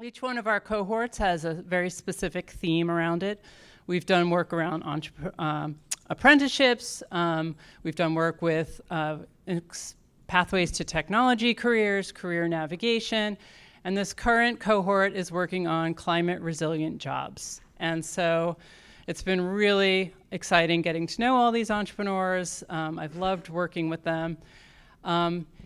Each one of our cohorts has a very specific theme around it. We've done work around apprenticeships. We've done work with pathways to technology careers, career navigation, and this current cohort is working on climate resilient jobs. And so it's been really exciting getting to know all these entrepreneurs. I've loved working with them.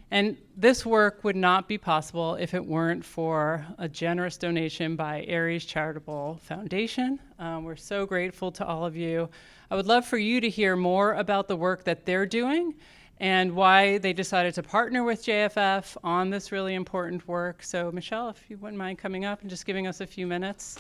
And this work would not be possible if it weren't for a generous donation by Ares Charitable Foundation. We're so grateful to all of you. I would love for you to hear more about the work that they're doing and why they decided to partner with JFF on this really important work. So Michelle, if you wouldn't mind coming up and just giving us a few minutes.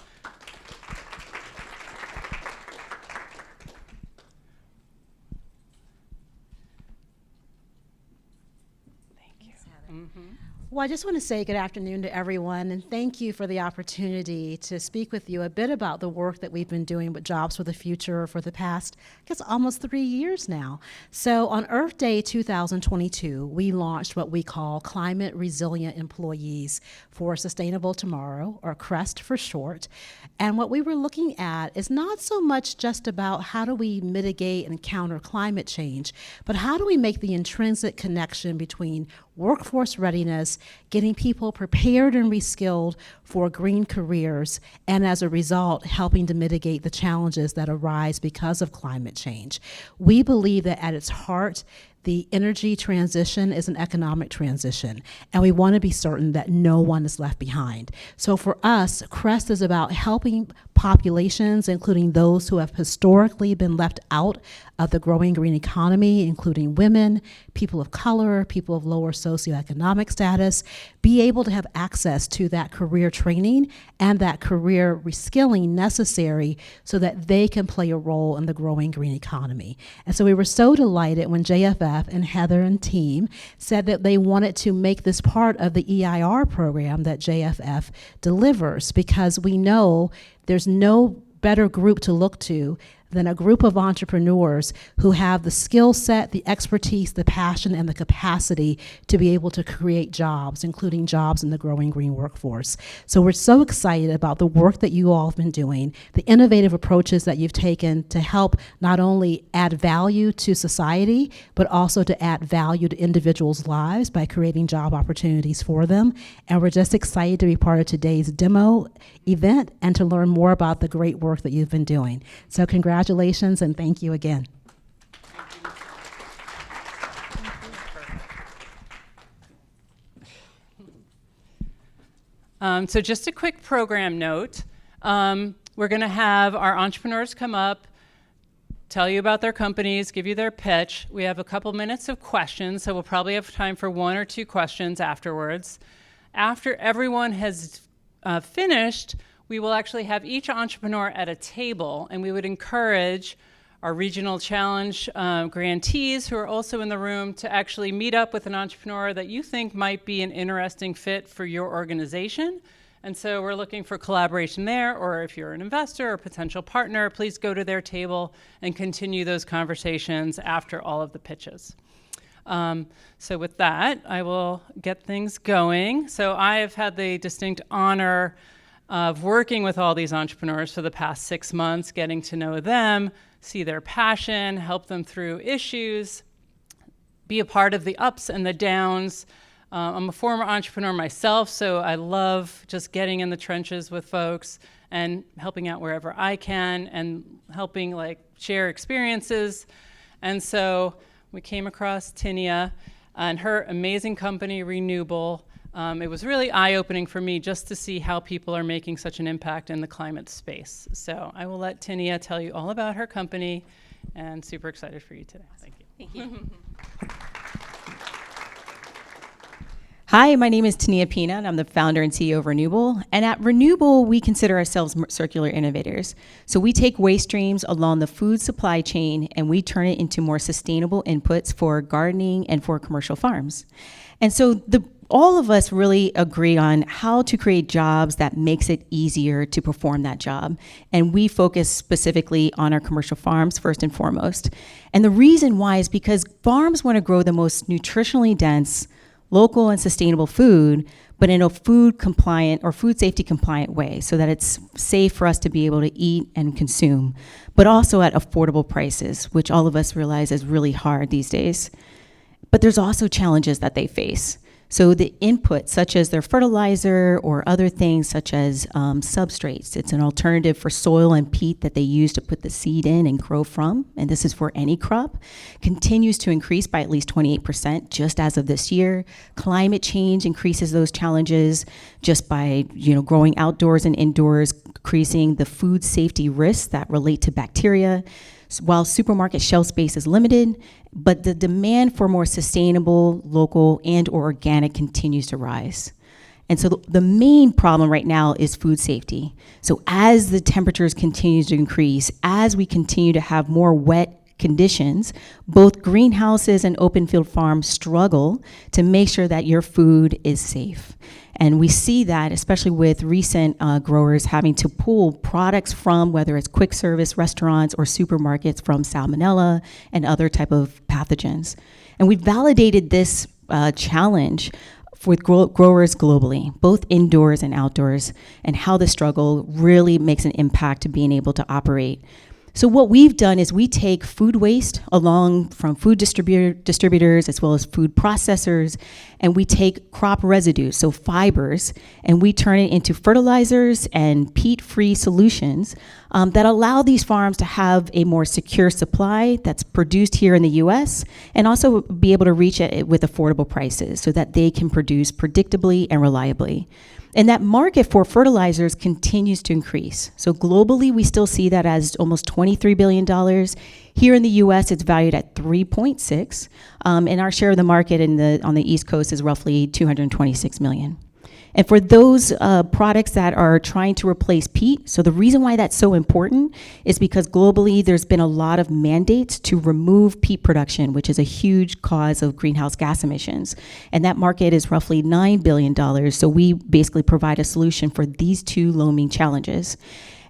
Well, I just want to say good afternoon to everyone, and thank you for the opportunity to speak with you a bit about the work that we've been doing with Jobs for the Future for the past, I guess, almost 3 years now. So on Earth Day 2022, we launched what we call Climate Resilient Employees for a Sustainable Tomorrow, or CREST for short. And what we were looking at is not so much just about how do we mitigate and counter climate change, but how do we make the intrinsic connection between workforce readiness, getting people prepared and reskilled for green careers, and as a result, helping to mitigate the challenges that arise because of climate change. We believe that at its heart, the energy transition is an economic transition, and we want to be certain that no one is left behind. So for us, CREST is about helping populations, including those who have historically been left out of the growing green economy, including women, people of color, people of lower socioeconomic status, be able to have access to that career training and that career reskilling necessary so that they can play a role in the growing green economy. And so we were so delighted when JFF and Heather and team said that they wanted to make this part of the EIR program that JFF delivers, because we know there's no better group to look to than a group of entrepreneurs who have the skill set, the expertise, the passion, and the capacity to be able to create jobs, including jobs in the growing green workforce. So we're so excited about the work that you all have been doing, the innovative approaches that you've taken to help not only add value to society, but also to add value to individuals' lives by creating job opportunities for them. And we're just excited to be part of today's demo event and to learn more about the great work that you've been doing. So congratulations and thank you again. So just a quick program note. We're going to have our entrepreneurs come up, tell you about their companies, give you their pitch. We have a couple minutes of questions, so we'll probably have time for 1 or 2 questions afterwards. After everyone has finished, we will actually have each entrepreneur at a table, and we would encourage our regional challenge grantees who are also in the room to actually meet up with an entrepreneur that you think might be an interesting fit for your organization. And so we're looking for collaboration there, or if you're an investor or potential partner, please go to their table and continue those conversations after all of the pitches. So with that, I will get things going. So I have had the distinct honor of working with all these entrepreneurs for the past 6 months, getting to know them, see their passion, help them through issues, be a part of the ups and the downs. I'm a former entrepreneur myself, so I love just getting in the trenches with folks and helping out wherever I can and helping share experiences. And so we came across Tinia and her amazing company, Renewable. It was really eye-opening for me just to see how people are making such an impact in the climate space. So I will let Tinia tell you all about her company, and super excited for you today. Thank you. Thank you. Hi, my name is Tinia Pina, and I'm the founder and CEO of Renewable. And at Renewable, we consider ourselves circular innovators. So we take waste streams along the food supply chain, and we turn it into more sustainable inputs for gardening and for commercial farms. And so all of us really agree on how to create jobs that makes it easier to perform that job. And we focus specifically on our commercial farms first and foremost. And the reason why is because farms want to grow the most nutritionally dense, local and sustainable food, but in a food compliant or food safety compliant way, so that it's safe for us to be able to eat and consume, but also at affordable prices, which all of us realize is really hard these days. But there's also challenges that they face. So the inputs, such as their fertilizer or other things such as substrates, it's an alternative for soil and peat that they use to put the seed in and grow from, and this is for any crop, continues to increase by at least 28% just as of this year. Climate change increases those challenges just by growing outdoors and indoors, increasing the food safety risks that relate to bacteria. While supermarket shelf space is limited, but the demand for more sustainable, local, and or organic continues to rise. And so the main problem right now is food safety. So as the temperatures continue to increase, as we continue to have more wet conditions, both greenhouses and open field farms struggle to make sure that your food is safe. And we see that especially with recent growers having to pull products from, whether it's quick service restaurants or supermarkets, from salmonella and other type of pathogens. And we've validated this challenge with growers globally, both indoors and outdoors, and how the struggle really makes an impact to being able to operate. So what we've done is we take food waste along from food distributors as well as food processors, and we take crop residues, so fibers, and we turn it into fertilizers and peat-free solutions that allow these farms to have a more secure supply that's produced here in the US, and also be able to reach it with affordable prices so that they can produce predictably and reliably. And that market for fertilizers continues to increase. So globally, we still see that as almost $23 billion. Here in the US, it's valued at 3.6, and our share of the market on the East Coast is roughly 226 million. And for those products that are trying to replace peat, so the reason why that's so important is because globally there's been a lot of mandates to remove peat production, which is a huge cause of greenhouse gas emissions. And that market is roughly $9 billion. So we basically provide a solution for these two looming challenges.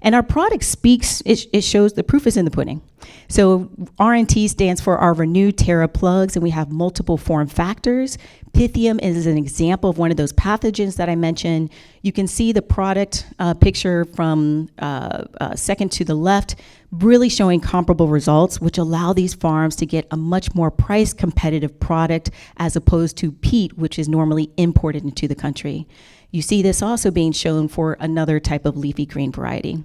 And our product speaks, it shows the proof is in the pudding. So RNT stands for our Renew Terra plugs, and we have multiple form factors. Pythium is an example of one of those pathogens that I mentioned. You can see the product picture from second to the left, really showing comparable results, which allow these farms to get a much more price competitive product as opposed to peat, which is normally imported into the country. You see this also being shown for another type of leafy green variety.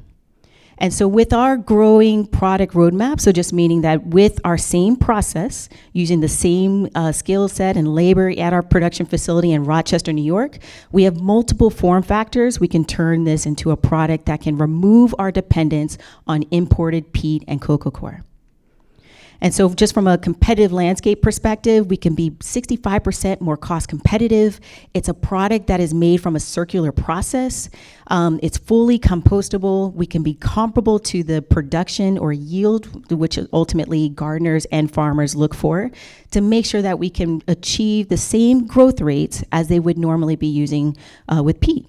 And so with our growing product roadmap, so just meaning that with our same process, using the same skill set and labor at our production facility in Rochester, New York, we have multiple form factors. We can turn this into a product that can remove our dependence on imported peat and cocoa coir. And so just from a competitive landscape perspective, we can be 65% more cost competitive. It's a product that is made from a circular process. It's fully compostable. We can be comparable to the production or yield, which ultimately gardeners and farmers look for, to make sure that we can achieve the same growth rates as they would normally be using with peat.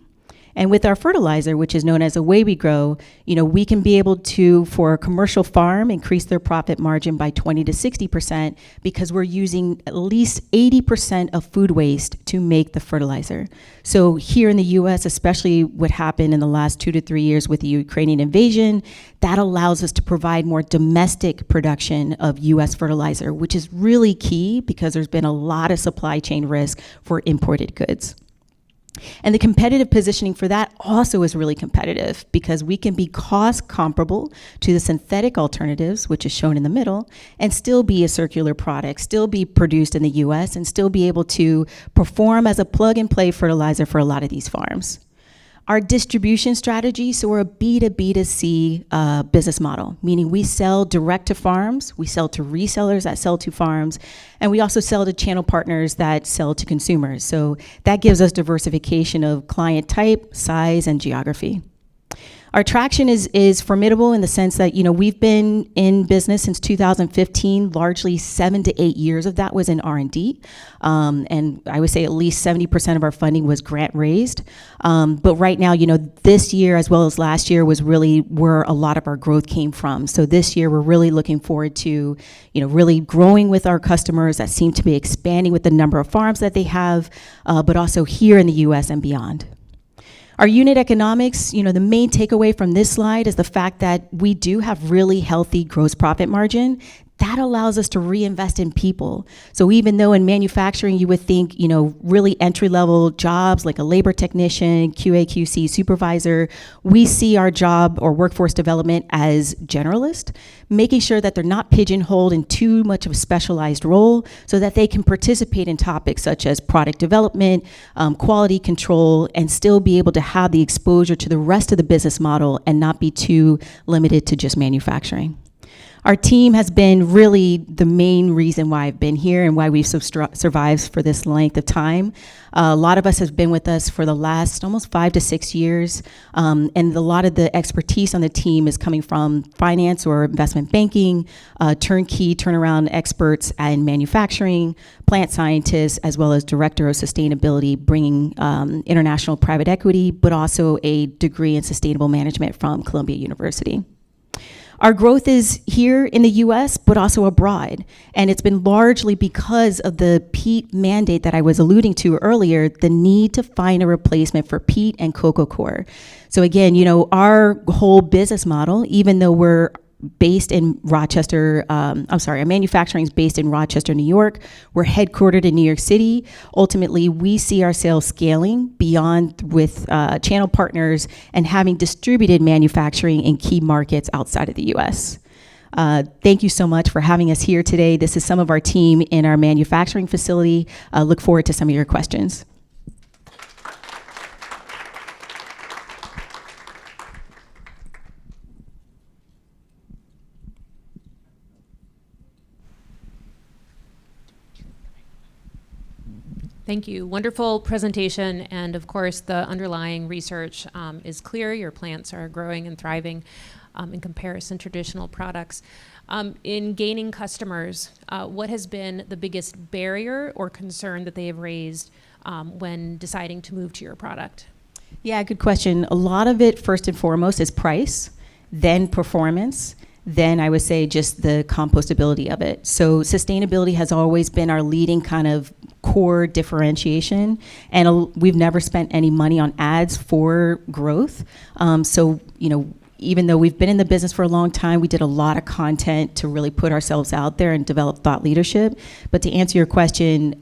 And with our fertilizer, which is known as Away We Grow, we can be able to, for a commercial farm, increase their profit margin by 20 to 60% because we're using at least 80% of food waste to make the fertilizer. So here in the US, especially what happened in the last 2 to 3 years with the Ukrainian invasion, that allows us to provide more domestic production of US fertilizer, which is really key because there's been a lot of supply chain risk for imported goods. And the competitive positioning for that also is really competitive because we can be cost comparable to the synthetic alternatives, which is shown in the middle, and still be a circular product, still be produced in the US, and still be able to perform as a plug-and-play fertilizer for a lot of these farms. Our distribution strategy, so we're a B2B2C business model, meaning we sell direct to farms, we sell to resellers that sell to farms, and we also sell to channel partners that sell to consumers. So that gives us diversification of client type, size, and geography. Our traction is formidable in the sense that, we've been in business since 2015. Largely 7 to 8 years of that was in R&D. And I would say at least 70% of our funding was grant raised. But right now, this year as well as last year was really where a lot of our growth came from. So this year, we're really looking forward to, really growing with our customers that seem to be expanding with the number of farms that they have, but also here in the U.S. and beyond. Our unit economics, the main takeaway from this slide is the fact that we do have really healthy gross profit margin. That allows us to reinvest in people. So even though in manufacturing you would think, really entry-level jobs like a labor technician, QA/QC supervisor, we see our job or workforce development as generalist, making sure that they're not pigeonholed in too much of a specialized role so that they can participate in topics such as product development, quality control, and still be able to have the exposure to the rest of the business model and not be too limited to just manufacturing. Our team has been really the main reason why I've been here and why we've survived for this length of time. A lot of us have been with us for the last almost 5 to 6 years, and a lot of the expertise on the team is coming from finance or investment banking, turnkey turnaround experts in manufacturing, plant scientists, as well as director of sustainability, bringing international private equity, but also a degree in sustainable management from Columbia University. Our growth is here in the U.S., but also abroad. And it's been largely because of the peat mandate that I was alluding to earlier, the need to find a replacement for peat and cocoa coir. So again, our whole business model, even though we're based in Rochester, our manufacturing is based in Rochester, New York. We're headquartered in New York City. Ultimately, we see ourselves scaling beyond with channel partners and having distributed manufacturing in key markets outside of the U.S. Thank you so much for having us here today. This is some of our team in our manufacturing facility. Look forward to some of your questions. Thank you. Wonderful presentation. And of course, the underlying research is clear. Your plants are growing and thriving in comparison to traditional products. In gaining customers, what has been the biggest barrier or concern that they have raised when deciding to move to your product? Yeah, good question. A lot of it, first and foremost, is price, then performance, then I would say just the compostability of it. So sustainability has always been our leading kind of core differentiation, and we've never spent any money on ads for growth. So, even though we've been in the business for a long time, we did a lot of content to really put ourselves out there and develop thought leadership. But to answer your question,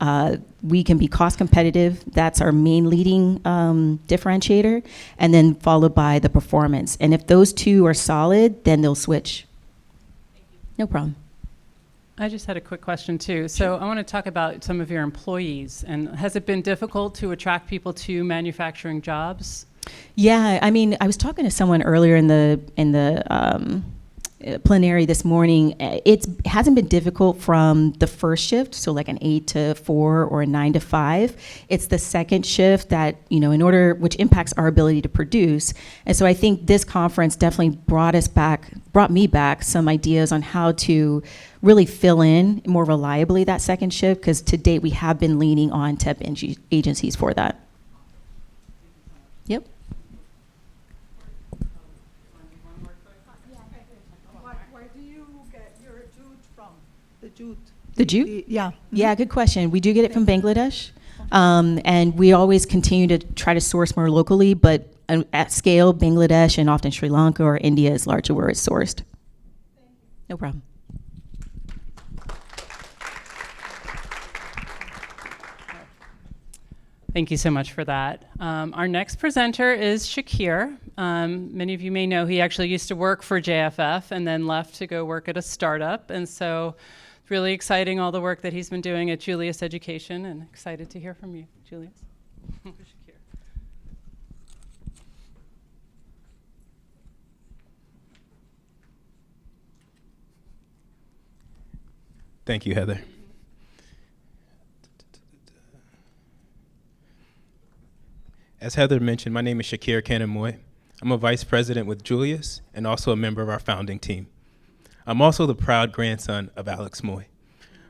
we can be cost competitive. That's our main leading differentiator, and then followed by the performance. And if those two are solid, then they'll switch. Thank you. No problem. I just had a quick question too. So I want to talk about some of your employees. And has it been difficult to attract people to manufacturing jobs? Yeah, I mean, I was talking to someone earlier in the plenary this morning. It hasn't been difficult from the first shift, so like an 8 to 4 or a 9 to 5. It's the second shift that, which impacts our ability to produce. And so I think this conference definitely brought me back some ideas on how to really fill in more reliably that second shift, because to date we have been leaning on temp agencies for that. Yep. Where do you get your jute from? The jute. The jute? Yeah. Yeah, good question. We do get it from Bangladesh, and we always continue to try to source more locally, but at scale, Bangladesh and often Sri Lanka or India is largely where it's sourced. No problem. Thank you so much for that. Our next presenter is Shakir. Many of you may know he actually used to work for JFF and then left to go work at a startup. And so it's really exciting, all the work that he's been doing at Julius Education, and excited to hear from you, Julius. Shakir. Thank you, Heather. As Heather mentioned, my name is Shakir Kanamoy. I'm a vice president with Julius and also a member of our founding team. I'm also the proud grandson of Alex Moy.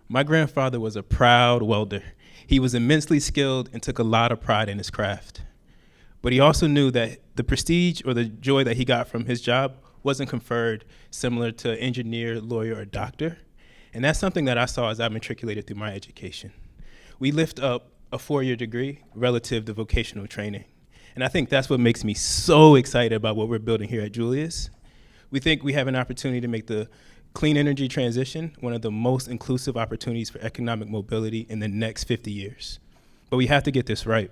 My grandfather was a proud welder. He was immensely skilled and took a lot of pride in his craft. But he also knew that the prestige or the joy that he got from his job wasn't conferred similar to engineer, lawyer, or doctor. And that's something that I saw as I matriculated through my education. We lift up a 4-year degree relative to vocational training. And I think that's what makes me so excited about what we're building here at Julius. We think we have an opportunity to make the clean energy transition one of the most inclusive opportunities for economic mobility in the next 50 years. But we have to get this right.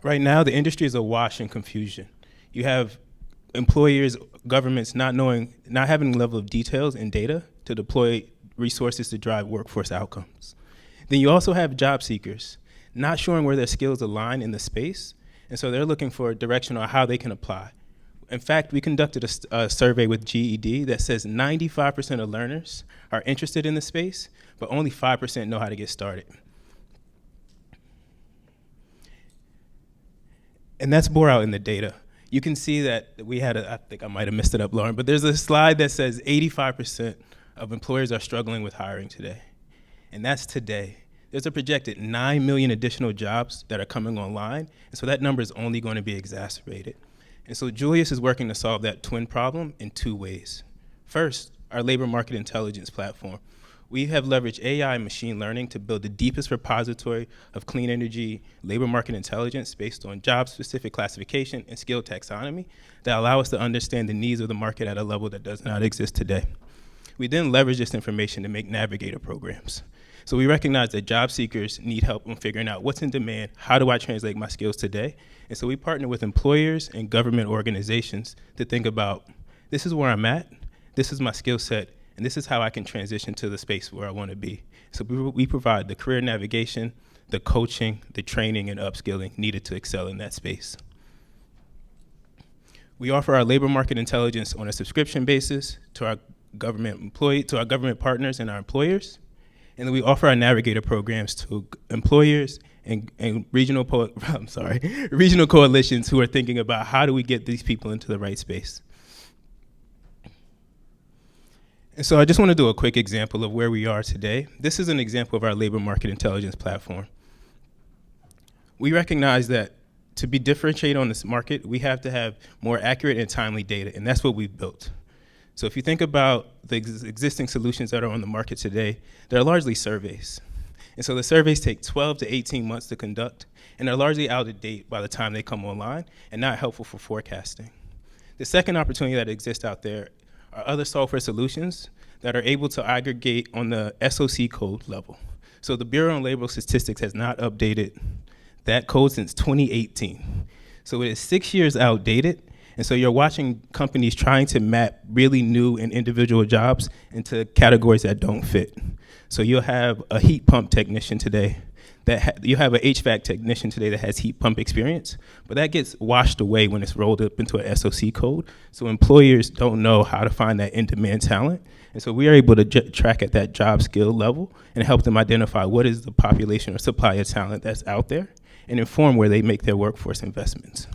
Right now, the industry is awash in confusion. You have employers, governments not having the level of details and data to deploy resources to drive workforce outcomes. Then you also have job seekers not showing where their skills align in the space, and so they're looking for a direction on how they can apply. In fact, we conducted a survey with GED that says 95% of learners are interested in the space, but only 5% know how to get started. And that's bore out in the data. You can see that we had I think I might have messed it up, Lauren, but there's a slide that says 85% of employers are struggling with hiring today. And that's today. There's a projected 9 million additional jobs that are coming online, and so that number is only going to be exacerbated. And so Julius is working to solve that twin problem in 2 ways. First, our labor market intelligence platform. We have leveraged AI and machine learning to build the deepest repository of clean energy labor market intelligence based on job-specific classification and skill taxonomy that allow us to understand the needs of the market at a level that does not exist today. We then leverage this information to make navigator programs. So we recognize that job seekers need help in figuring out what's in demand, how do I translate my skills today? And so we partner with employers and government organizations to think about, this is where I'm at, this is my skill set, and this is how I can transition to the space where I want to be. So we provide the career navigation, the coaching, the training, and upskilling needed to excel in that space. We offer our labor market intelligence on a subscription basis to our government partners and our employers. And then we offer our navigator programs to employers and regional coalitions who are thinking about how do we get these people into the right space. And so I just want to do a quick example of where we are today. This is an example of our labor market intelligence platform. We recognize that to be differentiated on this market, we have to have more accurate and timely data, and that's what we've built. So if you think about the existing solutions that are on the market today, they're largely surveys. And so the surveys take 12 to 18 months to conduct, and they're largely out of date by the time they come online and not helpful for forecasting. The second opportunity that exists out there are other software solutions that are able to aggregate on the SOC code level. So the Bureau of Labor Statistics has not updated that code since 2018. So it is 6 years outdated. And so you're watching companies trying to map really new and individual jobs into categories that don't fit. So you'll have a heat pump technician today, you have an HVAC technician today that has heat pump experience, but that gets washed away when it's rolled up into an SOC code. So employers don't know how to find that in-demand talent. And so we are able to track at that job skill level and help them identify what is the population or supply of talent that's out there and inform where they make their workforce investments.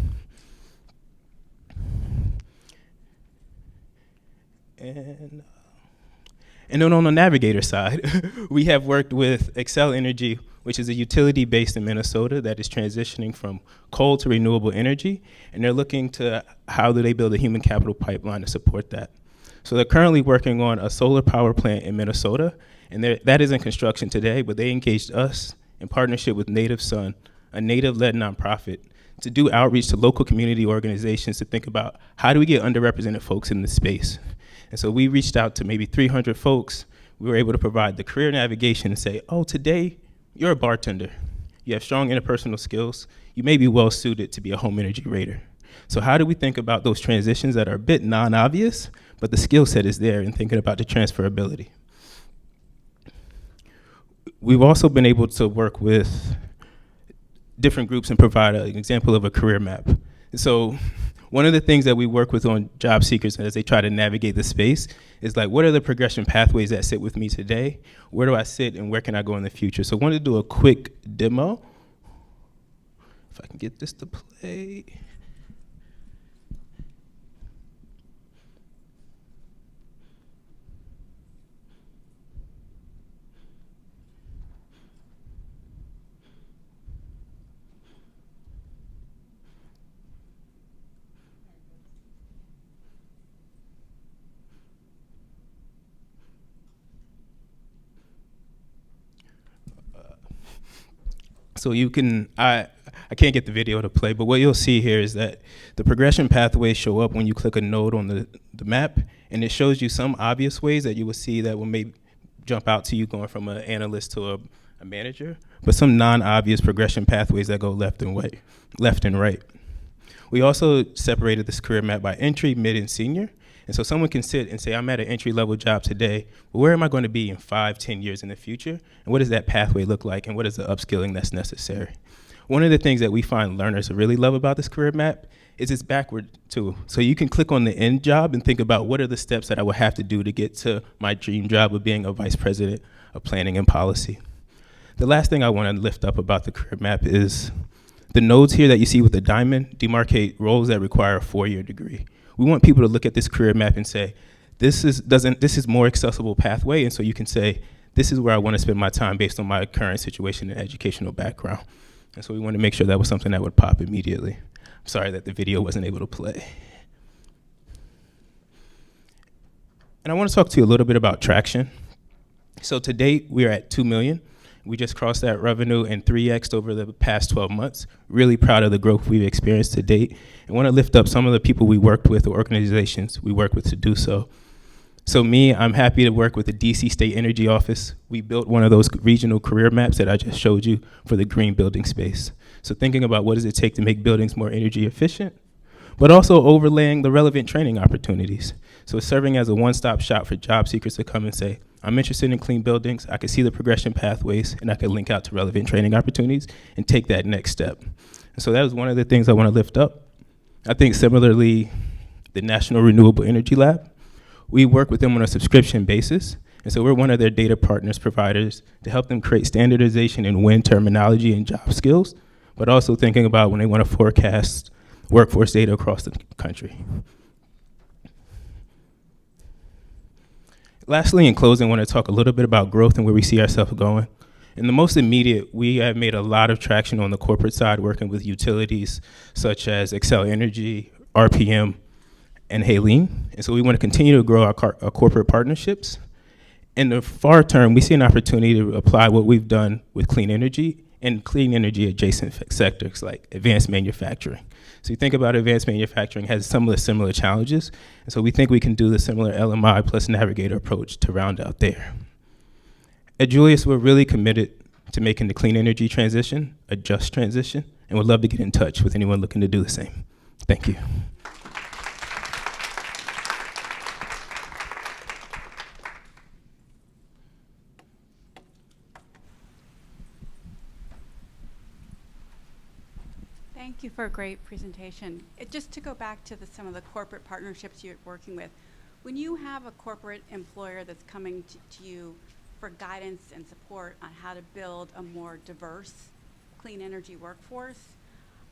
And then on the navigator side, we have worked with Xcel Energy, which is a utility based in Minnesota that is transitioning from coal to renewable energy, and they're looking to how do they build a human capital pipeline to support that. So they're currently working on a solar power plant in Minnesota, and that is in construction today, but they engaged us in partnership with Native Sun, a native-led nonprofit, to do outreach to local community organizations to think about how do we get underrepresented folks in this space. And so we reached out to maybe 300 folks. We were able to provide the career navigation and say, oh, today you're a bartender. You have strong interpersonal skills. You may be well suited to be a home energy rater. So how do we think about those transitions that are a bit non-obvious, but the skill set is there in thinking about the transferability? We've also been able to work with different groups and provide an example of a career map. So one of the things that we work with on job seekers as they try to navigate the space is like, what are the progression pathways that sit with me today? Where do I sit and where can I go in the future? So I wanted to do a quick demo. If I can get this to play. So you can, I can't get the video to play, but what you'll see here is that the progression pathways show up when you click a node on the map, and it shows you some obvious ways that you will see that will maybe jump out to you going from an analyst to a manager, but some non-obvious progression pathways that go left and right. We also separated this career map by entry, mid, and senior. And so someone can sit and say, I'm at an entry-level job today, but where am I going to be in 5, 10 years in the future? And what does that pathway look like? And what is the upskilling that's necessary? One of the things that we find learners really love about this career map is it's backward too. So you can click on the end job and think about what are the steps that I would have to do to get to my dream job of being a vice president of planning and policy. The last thing I want to lift up about the career map is the nodes here that you see with the diamond demarcate roles that require a 4-year degree. We want people to look at this career map and say, this is more accessible pathway, and so you can say, this is where I want to spend my time based on my current situation and educational background. And so we want to make sure that was something that would pop immediately. I'm sorry that the video wasn't able to play. And I want to talk to you a little bit about traction. So to date, we are at 2 million. We just crossed that revenue and 3x'd over the past 12 months. Really proud of the growth we've experienced to date. And want to lift up some of the people we worked with or organizations we worked with to do so. So me, I'm happy to work with the DC State Energy Office. We built one of those regional career maps that I just showed you for the green building space. So thinking about what does it take to make buildings more energy efficient, but also overlaying the relevant training opportunities. So it's serving as a one-stop shop for job seekers to come and say, I'm interested in clean buildings, I can see the progression pathways, and I can link out to relevant training opportunities and take that next step. And so that was one of the things I want to lift up. I think similarly, the National Renewable Energy Lab, we work with them on a subscription basis. And so we're one of their data partners providers to help them create standardization in wind terminology and job skills, but also thinking about when they want to forecast workforce data across the country. Lastly, in closing, I want to talk a little bit about growth and where we see ourselves going. In the most immediate, we have made a lot of traction on the corporate side, working with utilities such as Xcel Energy, RPM, and Haleen. And so we want to continue to grow our corporate partnerships. In the far term, we see an opportunity to apply what we've done with clean energy and clean energy adjacent sectors like advanced manufacturing. So you think about advanced manufacturing has some of the similar challenges, and so we think we can do the similar LMI plus Navigator approach to round out there. At Julius, we're really committed to making the clean energy transition a just transition, and would love to get in touch with anyone looking to do the same. Thank you. Thank you for a great presentation. Just to go back to some of the corporate partnerships you're working with, when you have a corporate employer that's coming to you for guidance and support on how to build a more diverse clean energy workforce,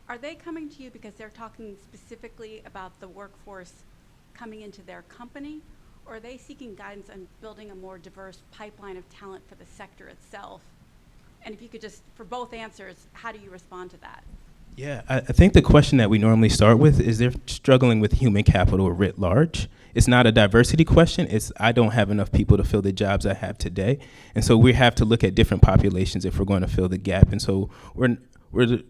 are they coming to you because they're talking specifically about the workforce coming into their company, or are they seeking guidance on building a more diverse pipeline of talent for the sector itself? And if you could just, for both answers, how do you respond to that? Yeah, I think the question that we normally start with is they're struggling with human capital writ large. It's not a diversity question, it's I don't have enough people to fill the jobs I have today. And so we have to look at different populations if we're going to fill the gap. And so we're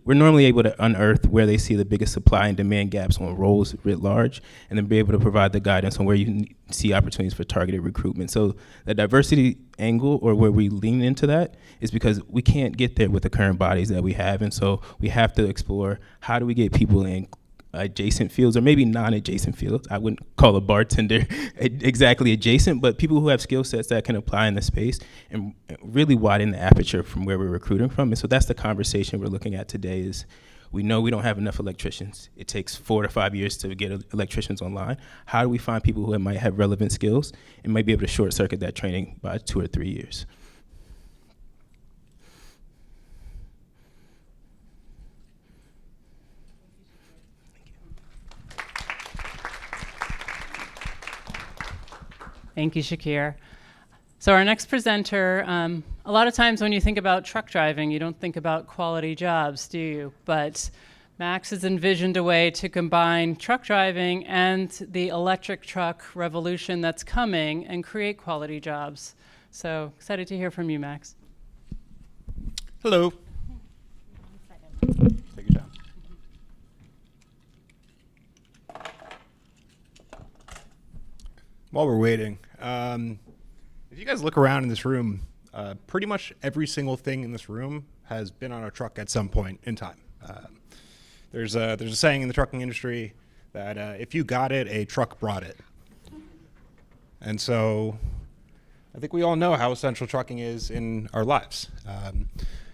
normally able to unearth where they see the biggest supply and demand gaps on roles writ large, and then be able to provide the guidance on where you see opportunities for targeted recruitment. So the diversity angle, or where we lean into that, is because we can't get there with the current bodies that we have. And so we have to explore, how do we get people in adjacent fields, or maybe non-adjacent fields. I wouldn't call a bartender exactly adjacent, but people who have skill sets that can apply in the space and really widen the aperture from where we're recruiting from. And so that's the conversation we're looking at today. Is we know we don't have enough electricians. It takes 4 to 5 years to get electricians online. How do we find people who might have relevant skills and might be able to short circuit that training by 2 or 3 years? Thank you, Shakir. So our next presenter, a lot of times when you think about truck driving, you don't think about quality jobs, do you? But Max has envisioned a way to combine truck driving and the electric truck revolution that's coming and create quality jobs. So excited to hear from you, Max. Hello. Take your time. While we're waiting, if you guys look around in this room, pretty much every single thing in this room has been on a truck at some point in time. There's a saying in the trucking industry that if you got it, a truck brought it. And so I think we all know how essential trucking is in our lives.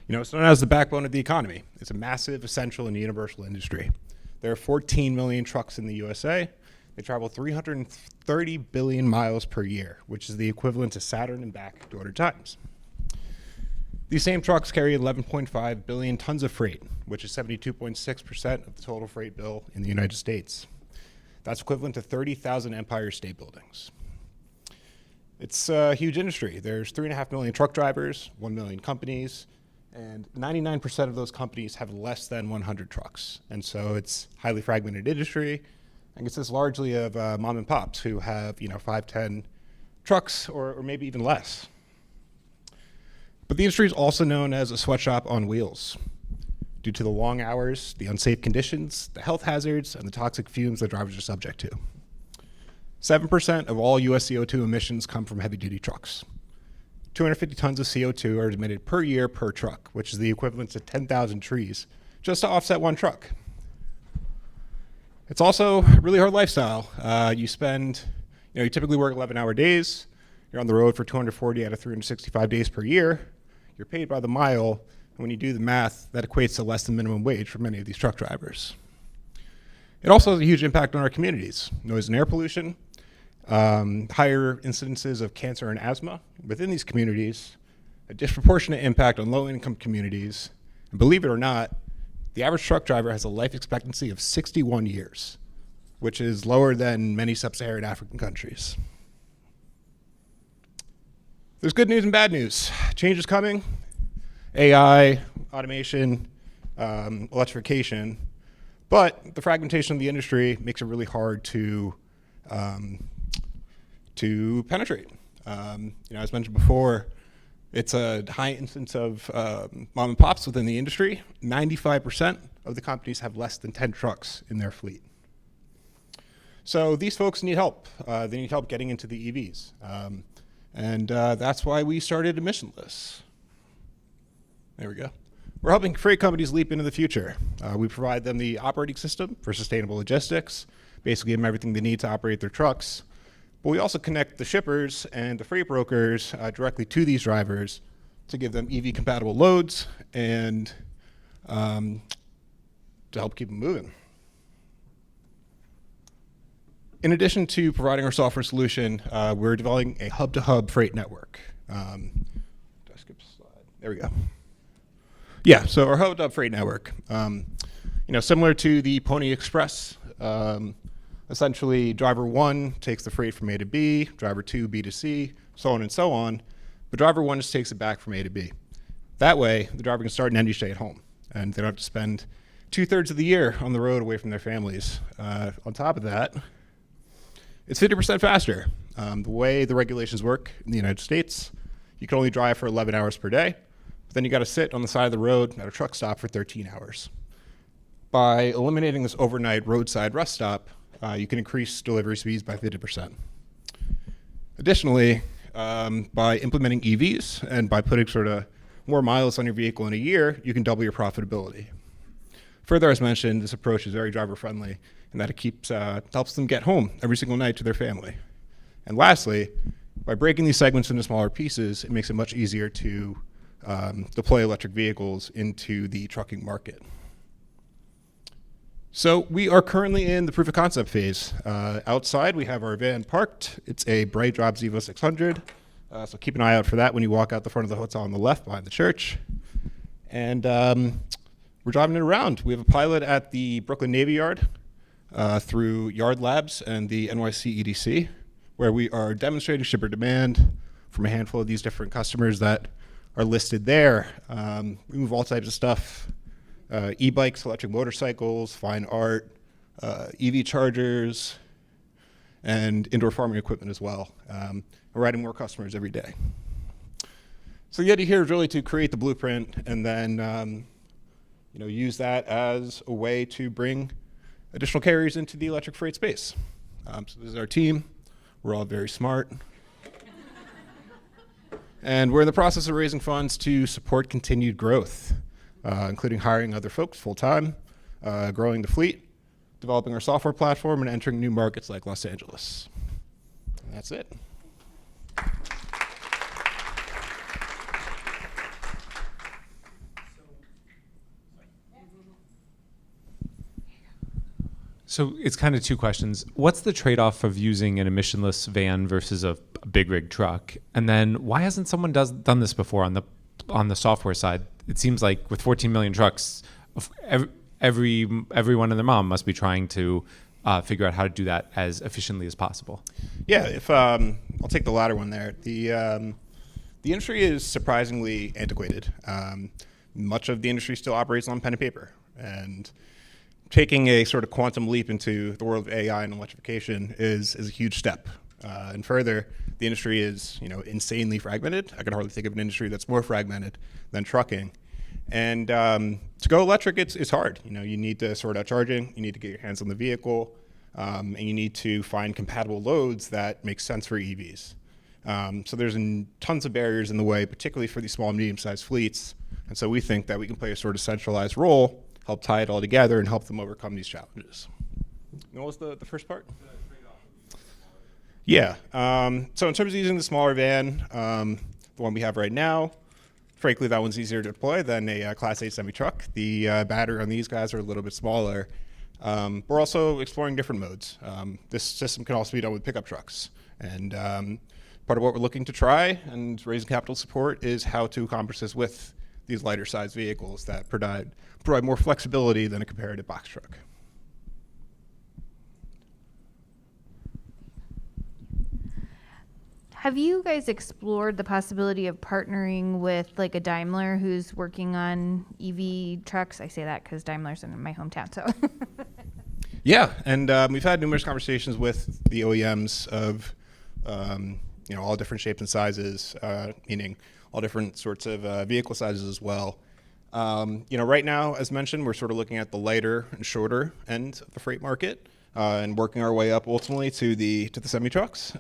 It's known as the backbone of the economy. It's a massive, essential, and universal industry. There are 14 million trucks in the USA. They travel 330 billion miles per year, which is the equivalent to Saturn and back daughter times. These same trucks carry 11.5 billion tons of freight, which is 72.6% of the total freight bill in the United States. That's equivalent to 30,000 Empire State Buildings. It's a huge industry. There's 3.5 million truck drivers, 1 million companies, and 99% of those companies have less than 100 trucks. And so it's a highly fragmented industry, and consists largely of mom and pops who have 5, 10 trucks or maybe even less. But the industry is also known as a sweatshop on wheels due to the long hours, the unsafe conditions, the health hazards, and the toxic fumes that drivers are subject to. 7% of all US CO2 emissions come from heavy-duty trucks. 250 tons of CO2 are emitted per year per truck, which is the equivalent to 10,000 trees just to offset one truck. It's also a really hard lifestyle. You typically work 11-hour days. You're on the road for 240 out of 365 days per year. You're paid by the mile. And when you do the math, that equates to less than minimum wage for many of these truck drivers. It also has a huge impact on our communities. Noise and air pollution, higher incidences of cancer and asthma within these communities, a disproportionate impact on low-income communities. And believe it or not, the average truck driver has a life expectancy of 61 years, which is lower than many sub-Saharan African countries. There's good news and bad news. Change is coming. AI, automation, electrification, but the fragmentation of the industry makes it really hard to penetrate. As mentioned before, it's a high instance of mom and pops within the industry. 95% of the companies have less than 10 trucks in their fleet. So these folks need help. They need help getting into the EVs. And that's why we started Emissionless. There we go. We're helping freight companies leap into the future. We provide them the operating system for sustainable logistics, basically give them everything they need to operate their trucks. But we also connect the shippers and the freight brokers directly to these drivers to give them EV-compatible loads and to help keep them moving. In addition to providing our software solution, we're developing a hub-to-hub freight network. Did I skip a slide? There we go. Yeah, so our hub-to-hub freight network, similar to the Pony Express. Essentially, driver 1 takes the freight from A to B, driver 2 B to C, so on and so on. But driver 1 just takes it back from A to B. That way, the driver can start and end each day at home, and they don't have to spend 2/3 of the year on the road away from their families. On top of that, it's 50% faster. The way the regulations work in the United States, you can only drive for 11 hours per day, but then you got to sit on the side of the road at a truck stop for 13 hours. By eliminating this overnight roadside rest stop, you can increase delivery speeds by 50%. Additionally, by implementing EVs and by putting sort of more miles on your vehicle in a year, you can double your profitability. Further, as mentioned, this approach is very driver-friendly in that it helps them get home every single night to their family. And lastly, by breaking these segments into smaller pieces, it makes it much easier to deploy electric vehicles into the trucking market. So we are currently in the proof of concept phase. Outside, we have our van parked. It's a BrightDrop Zevo 600. So keep an eye out for that when you walk out the front of the hotel on the left behind the church. And we're driving it around. We have a pilot at the Brooklyn Navy Yard through Yard Labs and the NYC EDC, where we are demonstrating shipper demand from a handful of these different customers that are listed there. We move all types of stuff, e-bikes, electric motorcycles, fine art, EV chargers, and indoor farming equipment as well. We're adding more customers every day. So the idea here is really to create the blueprint and then use that as a way to bring additional carriers into the electric freight space. So this is our team. We're all very smart. And we're in the process of raising funds to support continued growth, including hiring other folks full-time, growing the fleet, developing our software platform, and entering new markets like Los Angeles. And that's it. So it's kind of two questions. What's the trade-off of using an emissionless van versus a big rig truck? And then why hasn't someone done this before on the software side? It seems like with 14 million trucks, everyone and their mom must be trying to figure out how to do that as efficiently as possible. Yeah, if I'll take the latter one there. The industry is surprisingly antiquated. Much of the industry still operates on pen and paper, and taking a sort of quantum leap into the world of AI and electrification is a huge step. And further, the industry is insanely fragmented. I can hardly think of an industry that's more fragmented than trucking. And to go electric, it's hard. You need to sort out charging, you need to get your hands on the vehicle, and you need to find compatible loads that make sense for EVs. So there's tons of barriers in the way, particularly for these small and medium-sized fleets. And so we think that we can play a sort of centralized role, help tie it all together, and help them overcome these challenges. And what was the first part? Yeah. So in terms of using the smaller van, the one we have right now, frankly, that one's easier to deploy than a Class 8 semi-truck. The battery on these guys are a little bit smaller. We're also exploring different modes. This system can also be done with pickup trucks. And part of what we're looking to try and raising capital support is how to accomplish this with these lighter sized vehicles that provide more flexibility than a comparative box truck. Have you guys explored the possibility of partnering with like a Daimler who's working on EV trucks? I say that because Daimler's in my hometown, so. Yeah, and we've had numerous conversations with the OEMs of all different shapes and sizes, meaning all different sorts of vehicle sizes as well. Right now, as mentioned, we're sort of looking at the lighter and shorter end of the freight market and working our way up ultimately to the semi-trucks.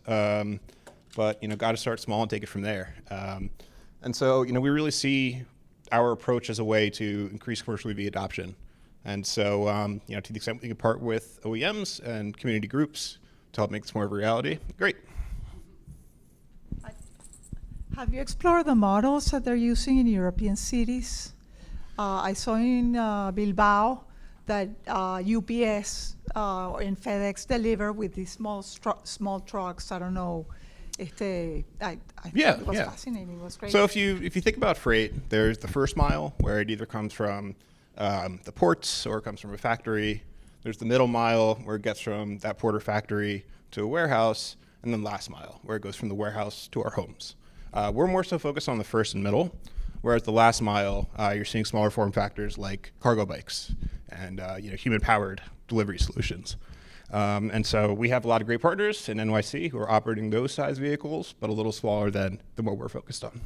But got to start small and take it from there. And so we really see our approach as a way to increase commercial EV adoption. And so to the extent we can partner with OEMs and community groups to help make this more of a reality, great. Have you explored the models that they're using in European cities? I saw in Bilbao that UPS and FedEx deliver with these small trucks. I don't know. I think it was fascinating. It was great. So if you think about freight, there's the first mile where it either comes from the ports or it comes from a factory. There's the middle mile where it gets from that port or factory to a warehouse, and then last mile where it goes from the warehouse to our homes. We're more so focused on the first and middle, whereas the last mile, you're seeing smaller form factors like cargo bikes and human-powered delivery solutions. And so we have a lot of great partners in NYC who are operating those size vehicles, but a little smaller than what we're focused on.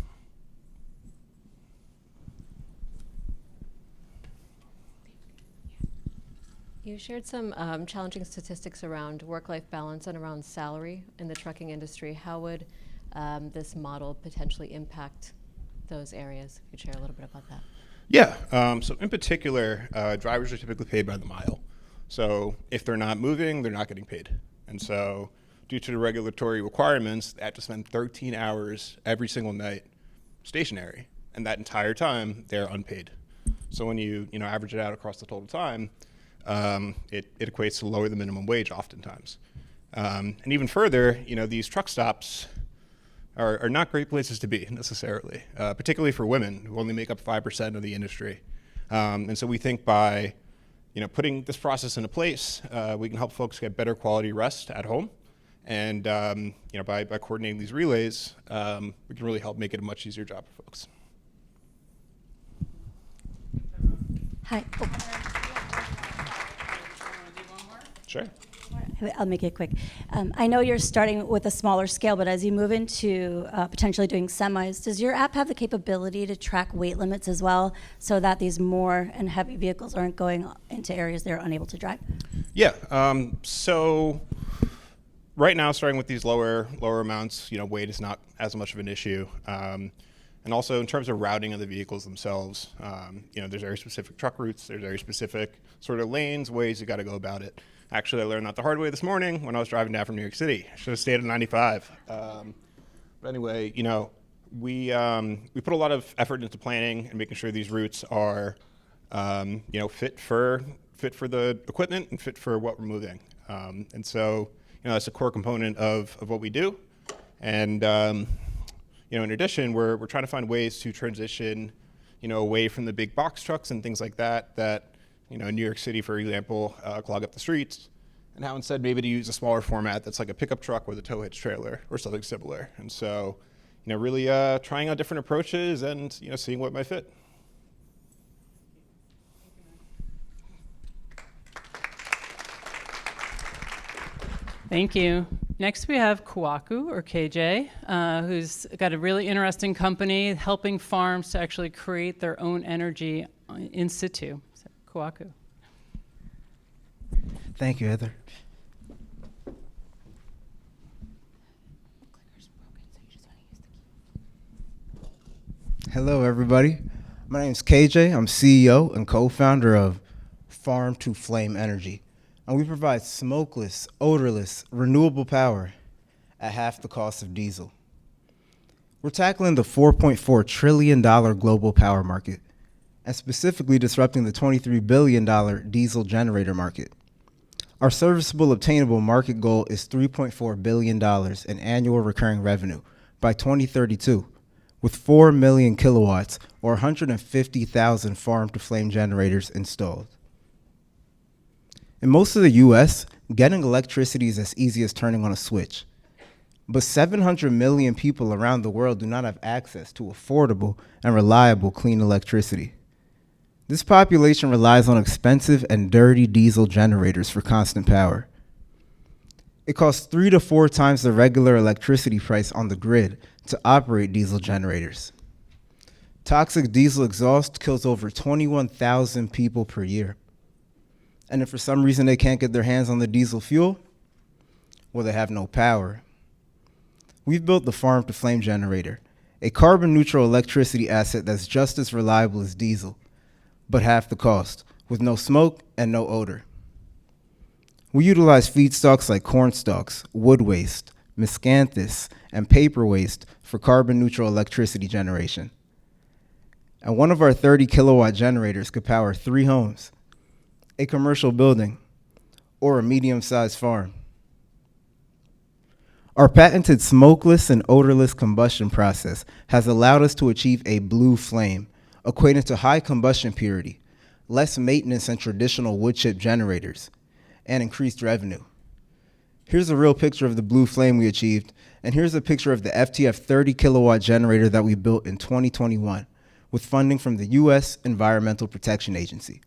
You shared some challenging statistics around work-life balance and around salary in the trucking industry. How would this model potentially impact those areas? If you could share a little bit about that. Yeah, so in particular, drivers are typically paid by the mile. So if they're not moving, they're not getting paid. And so due to the regulatory requirements, they have to spend 13 hours every single night stationary. And that entire time, they're unpaid. So when you average it out across the total time, it equates to lower the minimum wage oftentimes. And even further, these truck stops are not great places to be necessarily, particularly for women who only make up 5% of the industry. And so we think by putting this process into place, we can help folks get better quality rest at home. And by coordinating these relays, we can really help make it a much easier job for folks. Hi. Sure. I'll make it quick. I know you're starting with a smaller scale, but as you move into potentially doing semis, does your app have the capability to track weight limits as well so that these more and heavy vehicles aren't going into areas they're unable to drive? Yeah. So right now, starting with these lower amounts, weight is not as much of an issue. And also in terms of routing of the vehicles themselves, there's very specific truck routes. There's very specific sort of lanes, ways you got to go about it. Actually, I learned that the hard way this morning when I was driving down from New York City. I should have stayed at 95. But anyway, we put a lot of effort into planning and making sure these routes are, fit for the equipment and fit for what we're moving. And so, that's a core component of what we do. And, in addition, we're trying to find ways to transition, away from the big box trucks and things like that, in New York City, for example, clog up the streets, and how instead maybe to use a smaller format that's like a pickup truck with a tow hitch trailer or something similar. And so, really trying out different approaches and, seeing what might fit. Thank you. Next, we have Kwaku, or KJ, who's got a really interesting company helping farms to actually create their own energy in situ. So, Kwaku. Thank you, Heather. Hello, everybody. My name is KJ. I'm CEO and co-founder of Farm to Flame Energy. And we provide smokeless, odorless, renewable power at half the cost of diesel. We're tackling the $4.4 trillion global power market, and specifically disrupting the $23 billion diesel generator market. Our serviceable obtainable market goal is $3.4 billion in annual recurring revenue by 2032, with 4 million kilowatts or 150,000 farm-to-flame generators installed. In most of the US, getting electricity is as easy as turning on a switch. But 700 million people around the world do not have access to affordable and reliable clean electricity. This population relies on expensive and dirty diesel generators for constant power. It costs 3 to 4 times the regular electricity price on the grid to operate diesel generators. Toxic diesel exhaust kills over 21,000 people per year. And if for some reason they can't get their hands on the diesel fuel, well, they have no power. We've built the Farm to Flame generator, a carbon neutral electricity asset that's just as reliable as diesel, but half the cost, with no smoke and no odor. We utilize feedstocks like corn stalks, wood waste, miscanthus, and paper waste for carbon neutral electricity generation. And one of our 30 kilowatt generators could power 3 homes, a commercial building, or a medium-sized farm. Our patented smokeless and odorless combustion process has allowed us to achieve a blue flame, equating to high combustion purity, less maintenance than traditional wood chip generators, and increased revenue. Here's a real picture of the blue flame we achieved, and here's a picture of the FTF 30 kilowatt generator that we built in 2021 with funding from the U.S. Environmental Protection Agency.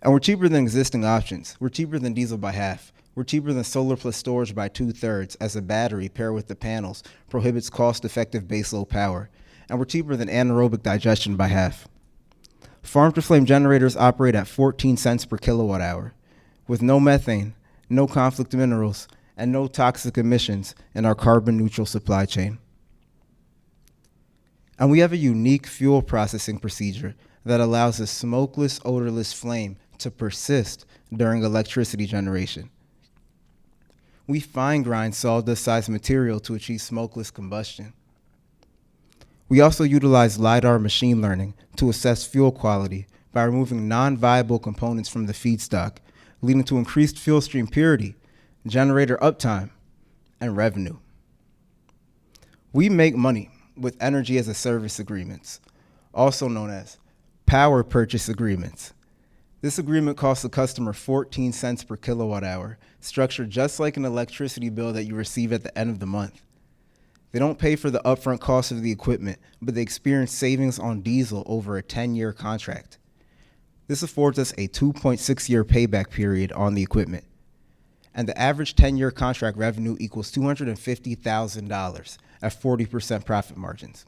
And we're cheaper than existing options. We're cheaper than diesel by half. We're cheaper than solar plus storage by 2/3, as a battery paired with the panels prohibits cost-effective baseload power. And we're cheaper than anaerobic digestion by half. Farm-to-flame generators operate at 14 cents per kilowatt hour, with no methane, no conflict minerals, and no toxic emissions in our carbon-neutral supply chain. And we have a unique fuel processing procedure that allows a smokeless, odorless flame to persist during electricity generation. We fine grind sawdust-sized material to achieve smokeless combustion. We also utilize LiDAR machine learning to assess fuel quality by removing non-viable components from the feedstock, leading to increased fuel stream purity, generator uptime, and revenue. We make money with energy as a service agreements, also known as power purchase agreements. This agreement costs the customer 14 cents per kilowatt hour, structured just like an electricity bill that you receive at the end of the month. They don't pay for the upfront cost of the equipment, but they experience savings on diesel over a 10-year contract. This affords us a 2.6-year payback period on the equipment. and the average 10-year contract revenue equals $250,000 at 40% profit margins.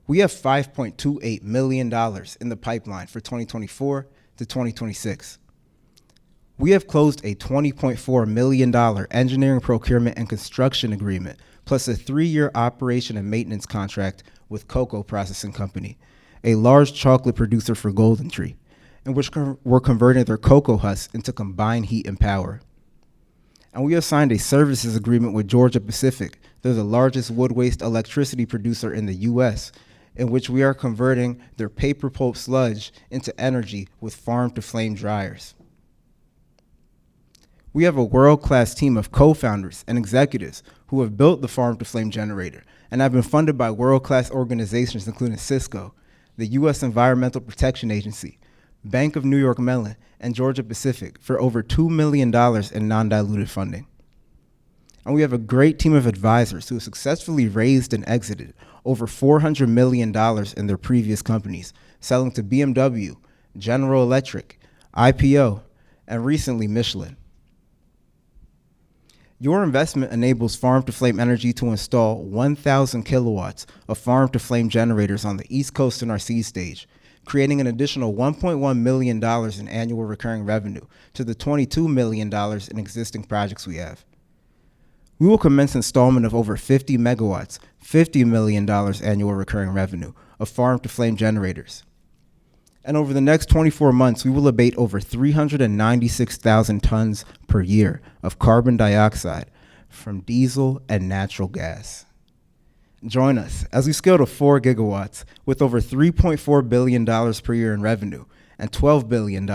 We have $5.28 million in the pipeline for 2024 to 2026. We have closed a $20.4 million engineering, procurement, and construction agreement, plus a 3-year operation and maintenance contract with Cocoa Processing Company, a large chocolate producer for Golden Tree, in which we're converting their cocoa husks into combined heat and power. And we have signed a services agreement with Georgia Pacific. They're the largest wood waste electricity producer in the U.S., in which we are converting their paper pulp sludge into energy with farm-to-flame dryers. We have a world-class team of co-founders and executives who have built the farm-to-flame generator and have been funded by world-class organizations including Cisco, the U.S. Environmental Protection Agency, Bank of New York Mellon, and Georgia Pacific for over $2 million in non-dilutive funding. And we have a great team of advisors who have successfully raised and exited over $400 million in their previous companies, selling to BMW, General Electric, IPO, and recently Michelin. Your investment enables Farm-to-Flame Energy to install 1,000 kilowatts of farm-to-flame generators on the East Coast in our seed stage, creating an additional $1.1 million in annual recurring revenue to the $22 million in existing projects we have. We will commence installment of over 50 megawatts, $50 million annual recurring revenue of farm-to-flame generators. And over the next 24 months, we will abate over 396,000 tons per year of carbon dioxide from diesel and natural gas. Join us as we scale to 4 gigawatts with over $3.4 billion per year in revenue and $12 billion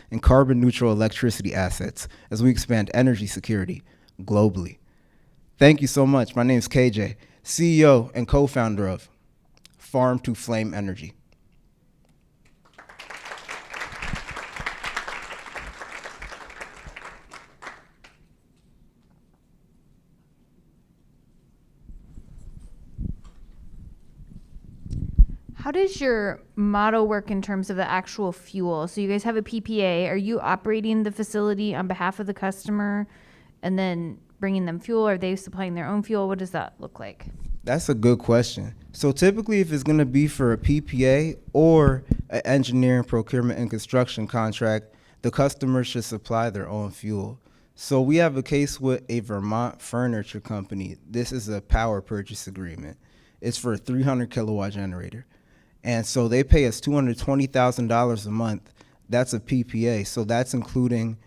in carbon neutral electricity assets as we expand energy security globally. Thank you so much. My name is KJ, CEO and co-founder of Farm-to-Flame Energy. How does your model work in terms of the actual fuel? So you guys have a PPA. Are you operating the facility on behalf of the customer and then bringing them fuel? Are they supplying their own fuel? What does that look like? That's a good question. So typically if it's going to be for a PPA or an engineering, procurement, and construction contract, the customer should supply their own fuel. So we have a case with a Vermont furniture company. This is a power purchase agreement. It's for a 300 kilowatt generator. And so they pay us $220,000 a month. That's a PPA. So that's including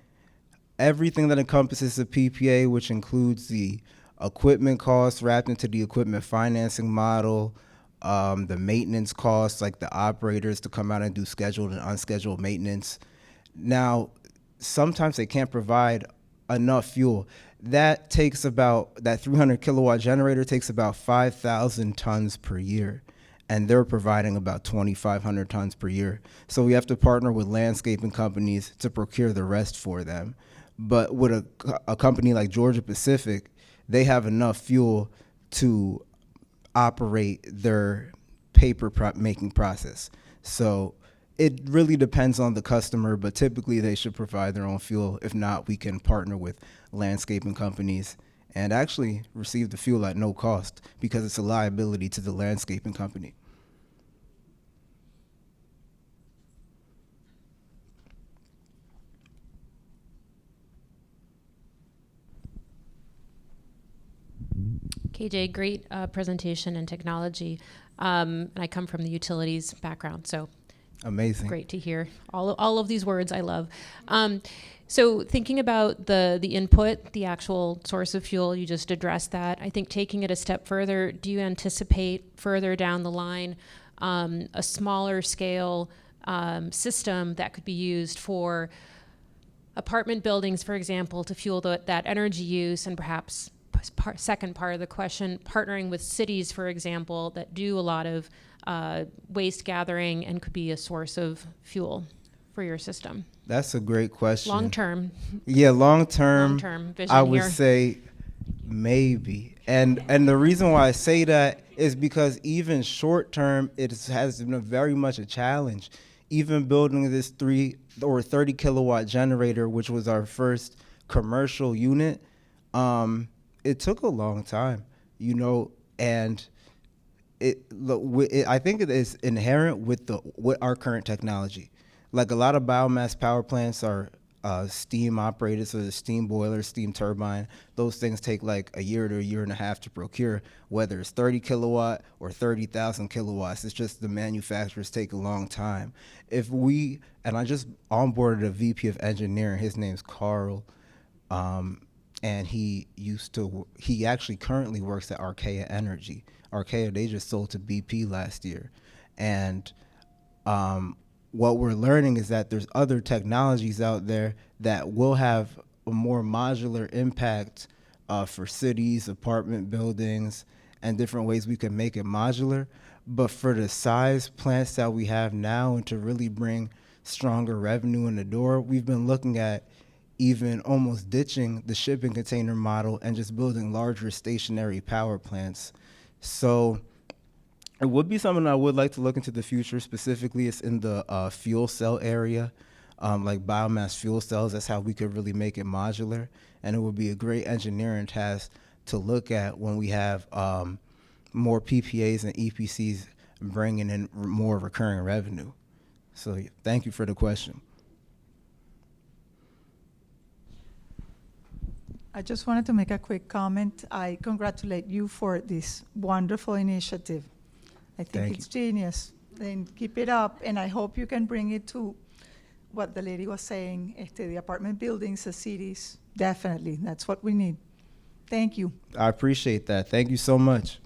everything that encompasses a PPA, which includes the equipment costs wrapped into the equipment financing model, the maintenance costs, like the operators to come out and do scheduled and unscheduled maintenance. Now, sometimes they can't provide enough fuel. That 300 kilowatt generator takes about 5,000 tons per year. And they're providing about 2,500 tons per year. So we have to partner with landscaping companies to procure the rest for them. But with a company like Georgia Pacific, they have enough fuel to operate their paper making process. So it really depends on the customer, but typically they should provide their own fuel. If not, we can partner with landscaping companies and actually receive the fuel at no cost because it's a liability to the landscaping company. KJ, great presentation and technology. And I come from the utilities background, so amazing. Great to hear all of these words I love. So thinking about the input, the actual source of fuel, you just addressed that. I think taking it a step further, do you anticipate further down the line a smaller scale system that could be used for apartment buildings, for example, to fuel that energy use, and perhaps second part of the question, partnering with cities, for example, that do a lot of waste gathering and could be a source of fuel for your system? That's a great question. Long term. Yeah, long term vision I would here. say maybe. And the reason why I say that is because even short term, it has been very much a challenge. Even building this 30 kilowatt generator, which was our first commercial unit, it took a long time, you know, and I think it is inherent with our current technology. Like a lot of biomass power plants are steam operated, so the steam boiler, steam turbine, those things take like a year to a year and a half to procure, whether it's 30 kilowatt or 30,000 kilowatts. It's just the manufacturers take a long time. And I just onboarded a VP of engineering, his name's Carl, and he actually currently works at Archaea Energy. Archaea, they just sold to BP last year. And what we're learning is that there's other technologies out there that will have a more modular impact for cities, apartment buildings, and different ways we can make it modular. But for the size plants that we have now and to really bring stronger revenue in the door, we've been looking at even almost ditching the shipping container model and just building larger stationary power plants. So it would be something I would like to look into the future. Specifically, it's in the fuel cell area, like biomass fuel cells. That's how we could really make it modular. And it would be a great engineering task to look at when we have more PPAs and EPCs bringing in more recurring revenue. So thank you for the question. I just wanted to make a quick comment. I congratulate you for this wonderful initiative. I think it's genius. And keep it up, and I hope you can bring it to what the lady was saying, the apartment buildings, the cities. Definitely, that's what we need. Thank you. I appreciate that. Thank you so much.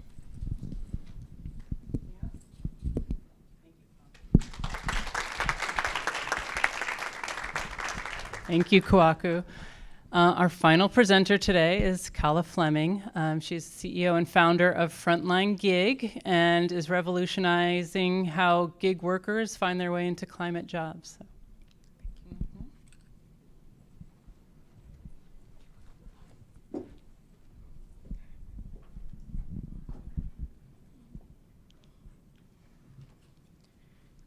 Thank you, Kwaku. Our final presenter today is Kala Fleming. She's CEO and founder of Frontline Gig and is revolutionizing how gig workers find their way into climate jobs.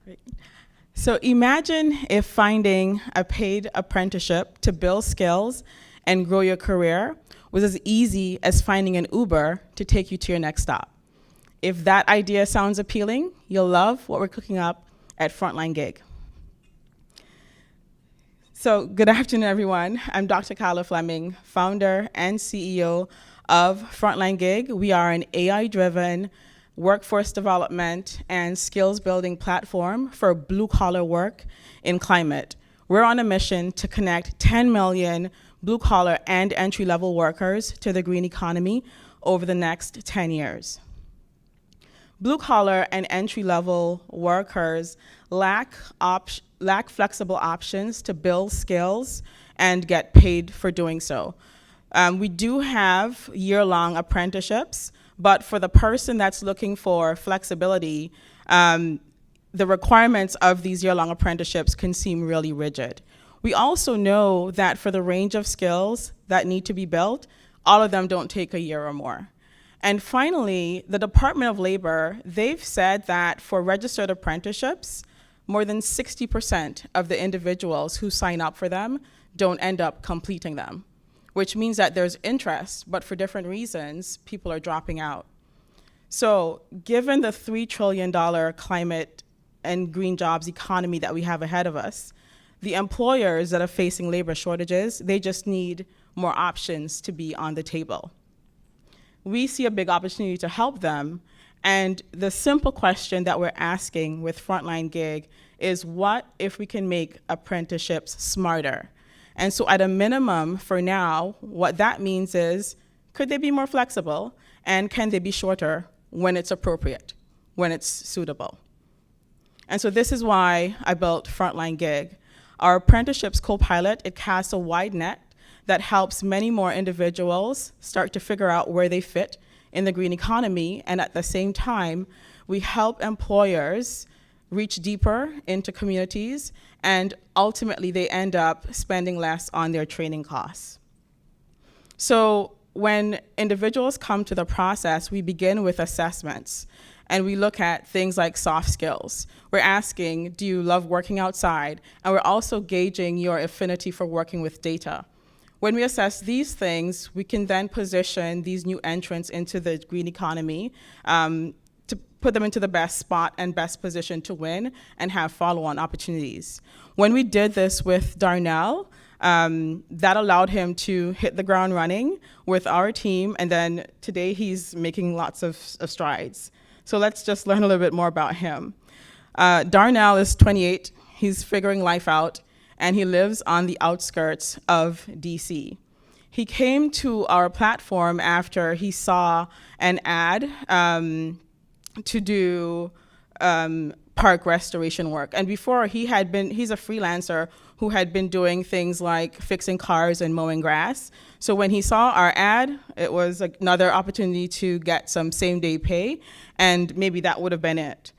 Great. So imagine if finding a paid apprenticeship to build skills and grow your career was as easy as finding an Uber to take you to your next stop. If that idea sounds appealing, you'll love what we're cooking up at Frontline Gig. So good afternoon, everyone. I'm Dr. Kala Fleming, founder and CEO of Frontline Gig. We are an AI-driven workforce development and skills building platform for blue-collar work in climate. We're on a mission to connect 10 million blue-collar and entry-level workers to the green economy over the next 10 years. Blue-collar and entry-level workers lack flexible options to build skills and get paid for doing so. We do have year-long apprenticeships, but for the person that's looking for flexibility, the requirements of these year-long apprenticeships can seem really rigid. We also know that for the range of skills that need to be built, all of them don't take a year or more. And finally, the Department of Labor, they've said that for registered apprenticeships, more than 60% of the individuals who sign up for them don't end up completing them, which means that there's interest, but for different reasons, people are dropping out. So given the $3 trillion climate and green jobs economy that we have ahead of us, the employers that are facing labor shortages, they just need more options to be on the table. We see a big opportunity to help them, and the simple question that we're asking with Frontline Gig is, what if we can make apprenticeships smarter? And so at a minimum, for now, what that means is, could they be more flexible, and can they be shorter when it's appropriate, when it's suitable? And so this is why I built Frontline Gig. Our apprenticeships co-pilot, it casts a wide net that helps many more individuals start to figure out where they fit in the green economy, and at the same time, we help employers reach deeper into communities, and ultimately they end up spending less on their training costs. So when individuals come to the process, we begin with assessments, and we look at things like soft skills. We're asking, do you love working outside? And we're also gauging your affinity for working with data. When we assess these things, we can then position these new entrants into the green economy to put them into the best spot and best position to win and have follow-on opportunities. When we did this with Darnell, that allowed him to hit the ground running with our team, and then today he's making lots of strides. So let's just learn a little bit more about him. Darnell is 28, he's figuring life out, and he lives on the outskirts of DC. He came to our platform after he saw an ad to do park restoration work. And before he's a freelancer who had been doing things like fixing cars and mowing grass. So when he saw our ad, it was another opportunity to get some same-day pay, and maybe that would have been it.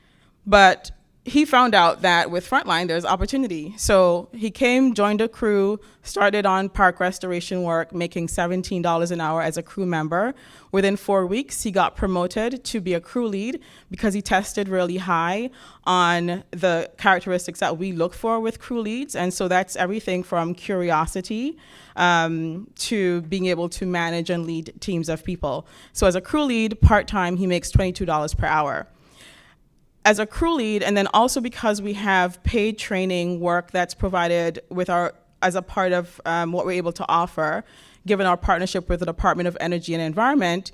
But he found out that with Frontline, there's opportunity. So he came, joined a crew, started on park restoration work, making $17 an hour as a crew member. Within 4 weeks, he got promoted to be a crew lead because he tested really high on the characteristics that we look for with crew leads. And so that's everything from curiosity to being able to manage and lead teams of people. So as a crew lead, part-time, he makes $22 per hour. As a crew lead, and then also because we have paid training work that's provided as a part of what we're able to offer, given our partnership with the Department of Energy and Environment,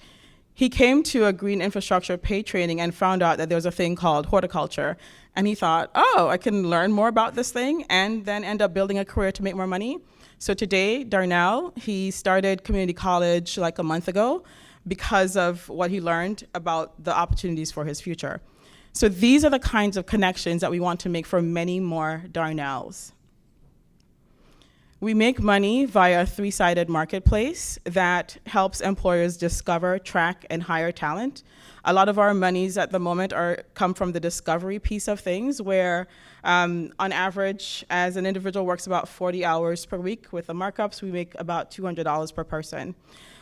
he came to a green infrastructure paid training and found out that there was a thing called horticulture. And he thought, oh, I can learn more about this thing and then end up building a career to make more money. So today, Darnell, he started community college like a month ago because of what he learned about the opportunities for his future. So these are the kinds of connections that we want to make for many more Darnells. We make money via a three-sided marketplace that helps employers discover, track, and hire talent. A lot of our monies at the moment come from the discovery piece of things, where on average, as an individual works about 40 hours per week. With the markups, we make about $200 per person.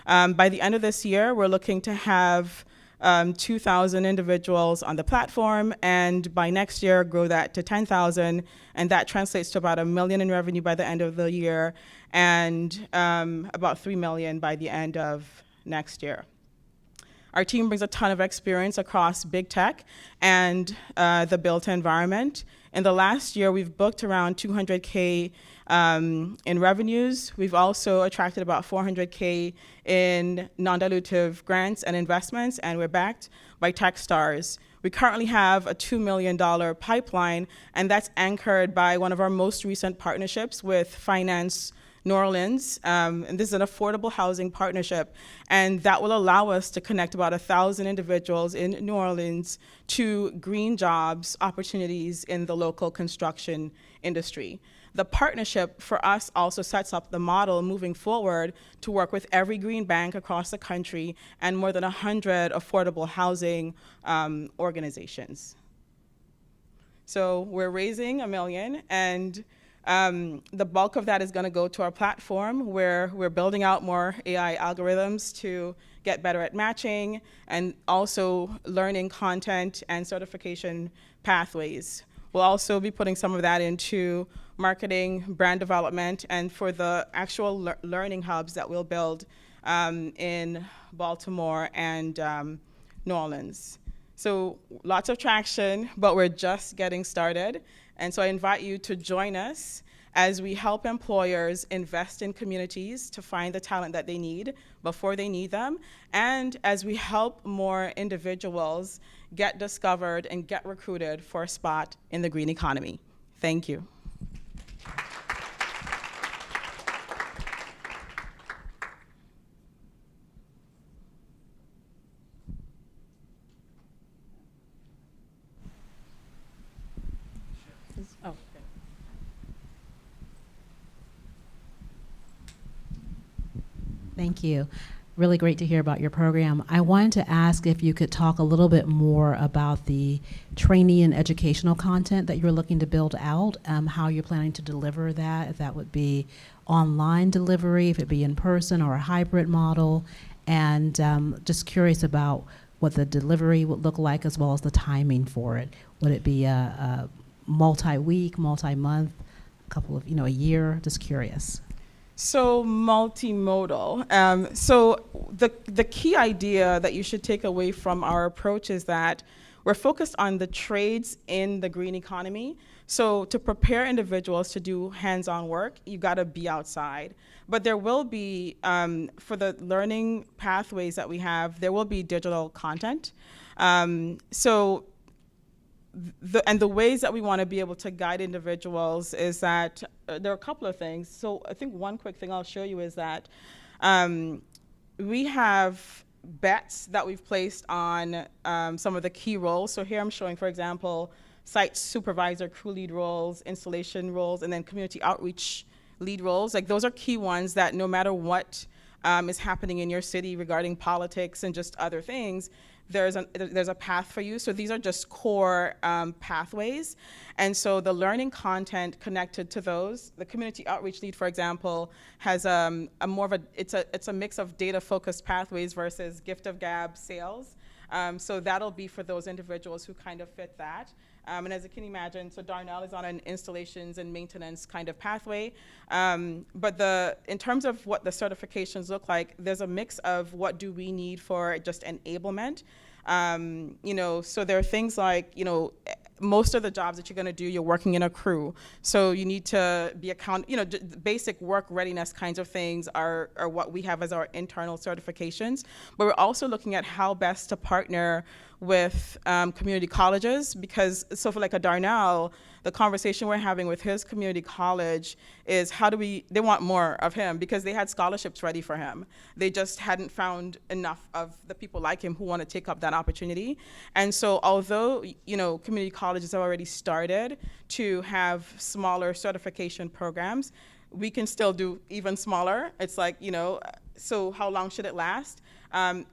By the end of this year, we're looking to have 2,000 individuals on the platform, and by next year grow that to 10,000, and that translates to about $1 million in revenue by the end of the year, and about $3 million by the end of next year. Our team brings a ton of experience across big tech and the built environment. In the last year, we've booked around $200K in revenues. We've also attracted about $400K in non-dilutive grants and investments, and we're backed by Techstars. We currently have a $2 million pipeline, and that's anchored by one of our most recent partnerships with Finance New Orleans, and this is an affordable housing partnership, and that will allow us to connect about 1,000 individuals in New Orleans to green jobs, opportunities in the local construction industry. The partnership for us also sets up the model moving forward to work with every green bank across the country and more than 100 affordable housing organizations. So we're raising $1 million, and the bulk of that is going to go to our platform, where we're building out more AI algorithms to get better at matching and also learning content and certification pathways. We'll also be putting some of that into marketing, brand development, and for the actual learning hubs that we'll build in Baltimore and New Orleans. So lots of traction, but we're just getting started. And so I invite you to join us as we help employers invest in communities to find the talent that they need before they need them, and as we help more individuals get discovered and get recruited for a spot in the green economy. Thank you. Thank you. Really great to hear about your program. I wanted to ask if you could talk a little bit more about the trainee and educational content that you're looking to build out, how you're planning to deliver that, if that would be online delivery, if it be in person or a hybrid model, and just curious about what the delivery would look like as well as the timing for it. Would it be a multi-week, multi-month, a couple of, a year? Just curious. So multimodal. So the key idea that you should take away from our approach is that we're focused on the trades in the green economy. So to prepare individuals to do hands-on work, you got to be outside. But there will be, for the learning pathways that we have, there will be digital content. So the ways that we want to be able to guide individuals is that there are a couple of things. So I think one quick thing I'll show you is that we have bets that we've placed on some of the key roles. So here I'm showing, for example, site supervisor, crew lead roles, installation roles, and then community outreach lead roles. Like those are key ones that no matter what is happening in your city regarding politics and just other things, there's a path for you. So these are just core pathways. And so the learning content connected to those, the community outreach lead, for example, has a more of it's a mix of data focused pathways versus gift of gab sales. So that'll be for those individuals who kind of fit that. And as you can imagine, so Darnell is on an installations and maintenance kind of pathway. But in terms of what the certifications look like, there's a mix of what do we need for just enablement. So there are things like, most of the jobs that you're going to do, you're working in a crew. So you need to be basic work readiness kinds of things are what we have as our internal certifications. But we're also looking at how best to partner with community colleges, because so for like a Darnell, the conversation we're having with his community college is they want more of him because they had scholarships ready for him. They just hadn't found enough of the people like him who want to take up that opportunity. And so although, community colleges have already started to have smaller certification programs, we can still do even smaller. It's like, so how long should it last?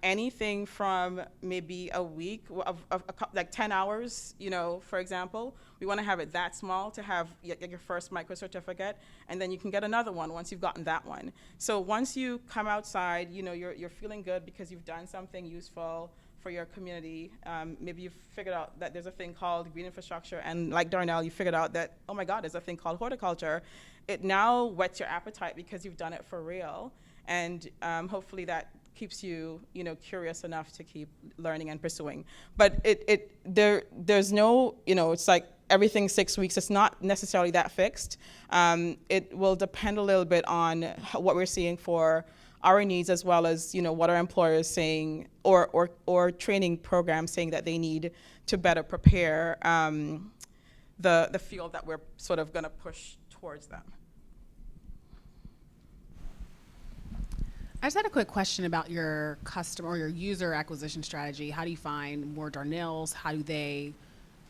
Anything from maybe a week of like 10 hours, for example. We want to have it that small to have your first micro certificate, and then you can get another one once you've gotten that one. So once you come outside, you're feeling good because you've done something useful for your community. Maybe you've figured out that there's a thing called green infrastructure, and like Darnell, you figured out that, oh my God, there's a thing called horticulture. It now whets your appetite because you've done it for real, and hopefully that keeps you, curious enough to keep learning and pursuing. But there's no, it's like everything 6 weeks. It's not necessarily that fixed. It will depend a little bit on what we're seeing for our needs, as well as what our employers saying or training programs saying that they need to better prepare the field that we're sort of going to push towards them. I just had a quick question about your customer or your user acquisition strategy. How do you find more Darnells? How do they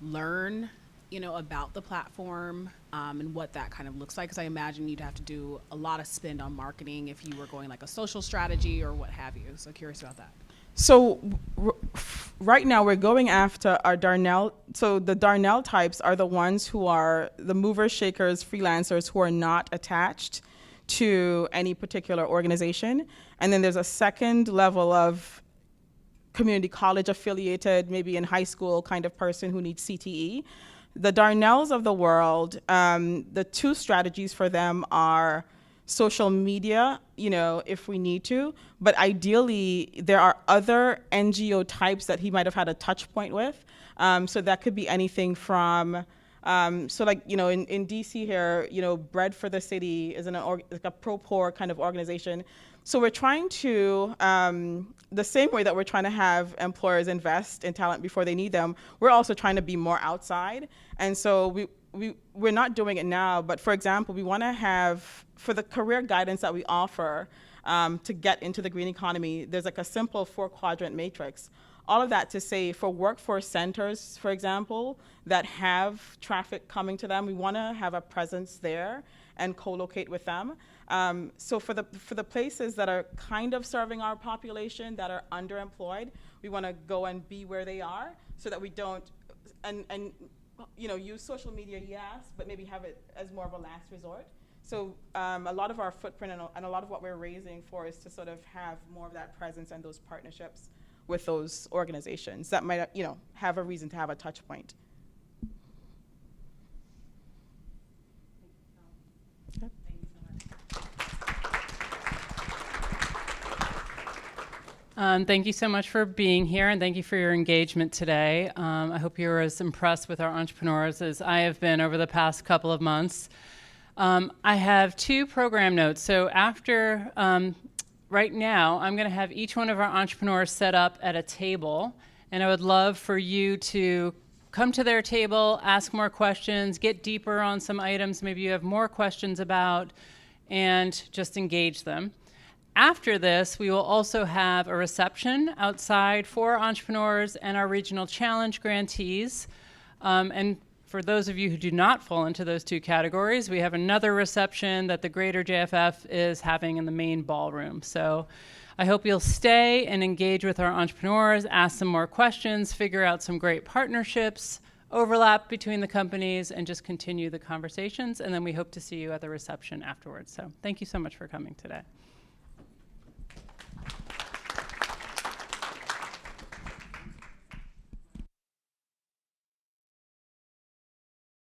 learn, about the platform and what that kind of looks like? Because I imagine you'd have to do a lot of spend on marketing if you were going like a social strategy or what have you. So curious about that. So right now we're going after our Darnell. So the Darnell types are the ones who are the movers, shakers, freelancers who are not attached to any particular organization. And then there's a second level of community college affiliated, maybe in high school kind of person who needs CTE. The Darnells of the world, the two strategies for them are social media, if we need to, but ideally there are other NGO types that he might have had a touch point with. So that could be anything from in DC here, Bread for the City is like a pro-poor kind of organization. So we're trying to, the same way that we're trying to have employers invest in talent before they need them, we're also trying to be more outside. And so we're not doing it now, but for example, we want to have, for the career guidance that we offer to get into the green economy, there's like a simple 4-quadrant matrix. All of that to say, for workforce centers, for example, that have traffic coming to them, we want to have a presence there and co-locate with them. So for the places that are kind of serving our population that are underemployed, we want to go and be where they are so that we don't, use social media, yes, but maybe have it as more of a last resort. So a lot of our footprint and a lot of what we're raising for is to sort of have more of that presence and those partnerships with those organizations that might, have a reason to have a touch point. Thank you so much. Thank you so much for being here, and thank you for your engagement today. I hope you're as impressed with our entrepreneurs as I have been over the past couple of months. I have 2 program notes. So after, right now, I'm going to have each one of our entrepreneurs set up at a table, and I would love for you to come to their table, ask more questions, get deeper on some items maybe you have more questions about, and just engage them. After this, we will also have a reception outside for entrepreneurs and our regional challenge grantees. And for those of you who do not fall into those 2 categories, we have another reception that the Greater JFF is having in the main ballroom. So I hope you'll stay and engage with our entrepreneurs, ask some more questions, figure out some great partnerships, overlap between the companies, and just continue the conversations. And then we hope to see you at the reception afterwards. So thank you so much for coming today.